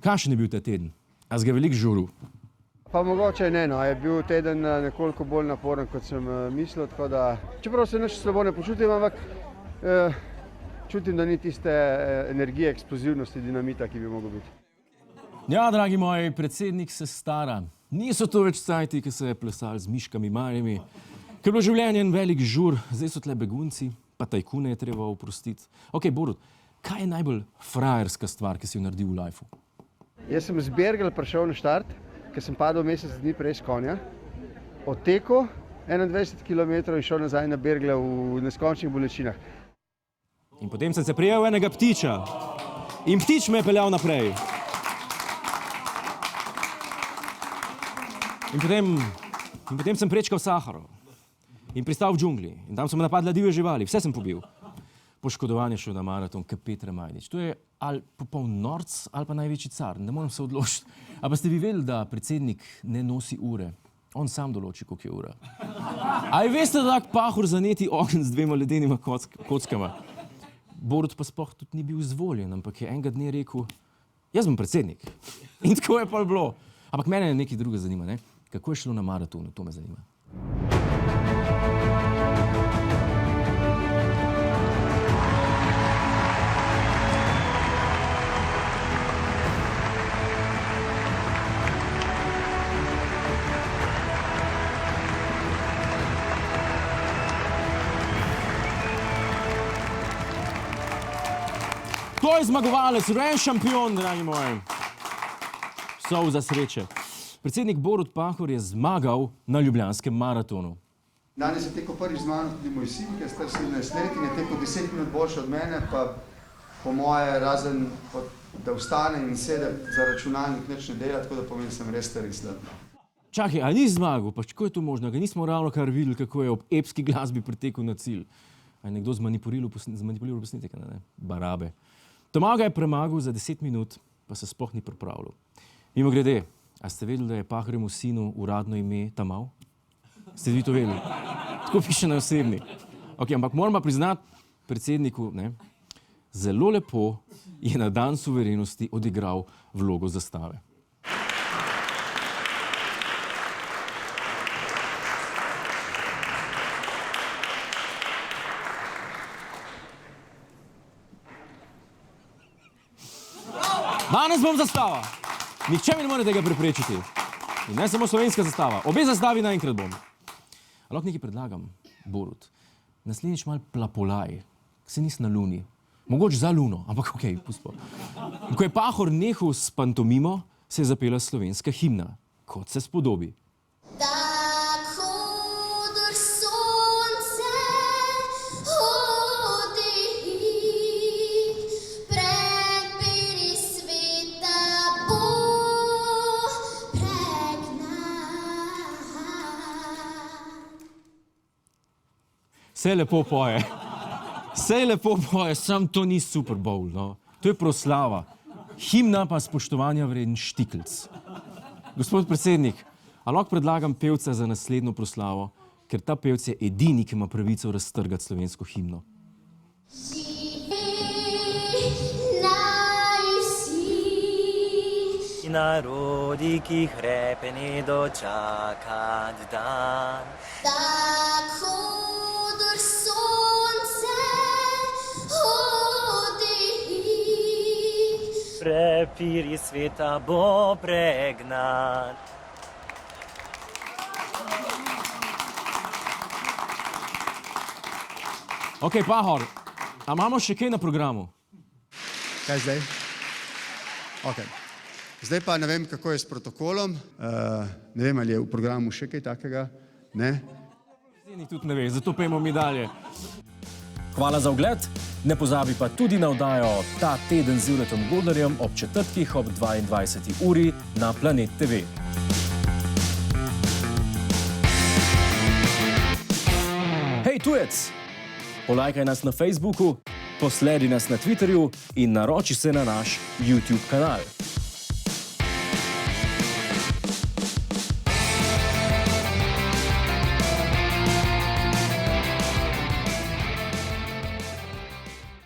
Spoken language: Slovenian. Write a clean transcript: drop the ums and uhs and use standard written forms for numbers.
Kakšen je bil ta teden? A si ga veliko žuril? Pa mogoče ne, no. Je bil teden nekoliko bolj naporen, kot sem mislil, tako da, čeprav se nič slabo ne počutim, ampak čutim, da ni tiste energije, eksplozivnosti, dinamita, ki bi mogel biti. Ja, dragi moji, predsednik se stara. Niso to več cajti, ki so plesali z miškami malimi. Ker je bilo življenje en velik žur, zdaj so tle begunci, pa tajkune je treba oprostiti. Ok, Borut, kaj je najbolj frajerska stvar, ki si jo naredil v lifeu? Jaz sem z Bergel prišel na štart, ker sem padel mesec dni prej s konja, odtekel 21 km in šel nazaj na Bergle v neskončnih bolečinah. In potem sem se prijel enega ptiča. In ptič me je peljal naprej. In potem sem prečkal Saharo. In pristal v džungli. In tam so me napadle divje živali. Vse sem pobil. Poškodovan je šel na maraton, kot Petra Majdič. To je ali popoln norc, ali pa največji car. Ne morem se odločiti. A pa ste vi vedeli, da predsednik ne nosi ure? On sam določi, koliko je ura. A veste, da tak pahor zaneti ogenj z 2 ledenima kockama? Borut pa sploh tudi ni bil izvoljen, ampak je enega dne rekel, jaz bom predsednik. In tako je pa bilo. Ampak mene nekaj druga zanima, ne? Kako je šlo na maratonu, to me zanima. To je zmagovalec, ren šampion, dragi moji. Solza sreče. Predsednik Borut Pahor je zmagal na Ljubljanskem maratonu. Danes je tekel prvič z mano tudi moj sin, ki je star 17 let in je tekel 10 minut boljše od mene, pa po moje razen, da vstane in sede za računalnik, nič ne dela, tako da pomeni, sem res star in slab. Čakaj, a ni zmagal? Pa kako je to možno? Ga nismo ravno kar videli, kako je ob epski glasbi pritekel na cilj. A je nekdo zmanipuliral posnetek, ne? Barabe. Tomaga je premagal za 10 minut, pa se sploh ni pripravljal. Mimogrede, a ste vedeli, da je Pahorjevemu sinu uradno ime Tamal? Ste vi to vedeli? Tako piše na osebni. Ok, ampak moram pa priznati predsedniku, ne, zelo lepo je na dan suverenosti odigral vlogo zastave. Danes bom zastava. Nihče mi ne more tega preprečiti. In ne samo slovenska zastava. Obe zastavi naenkrat bom. A lahko nekaj predlagam, Borut. Naslednjič malo plapolaj. Se nisi na luni. Mogoče za luno, ampak okej, pusti. Ko je Pahor nehal s pantomimo, se je zapela slovenska himna. Kot se spodobi. Vse lepo poje, sam to ni Super Bowl, no. To je proslava. Himna pa spoštovanja vreden štikelc. Gospod predsednik, a lahko predlagam pevca za naslednjo proslavo, ker ta pevc je edini, ki ima pravico raztrgati slovensko himno. Narodi, ki hrepeni dočakat dan. Prepiri sveta bo pregnan. Ok, Pahor, a imamo še kaj na programu? Kaj zdaj? Ok. Zdaj pa ne vem, kako je s protokolom. Ne vem, ali je v programu še kaj takega. Ne? Predsednik tudi ne ve, zato pojmo mi dalje. Hvala za ogled. Ne pozabi pa tudi na oddajo Ta teden z Juretom Godlerjem ob četrtkih ob 22. uri na Planet TV. Hej, tujec! Polajkaj nas na Facebooku, posledi nas na Twitterju in naroči se na naš YouTube kanal.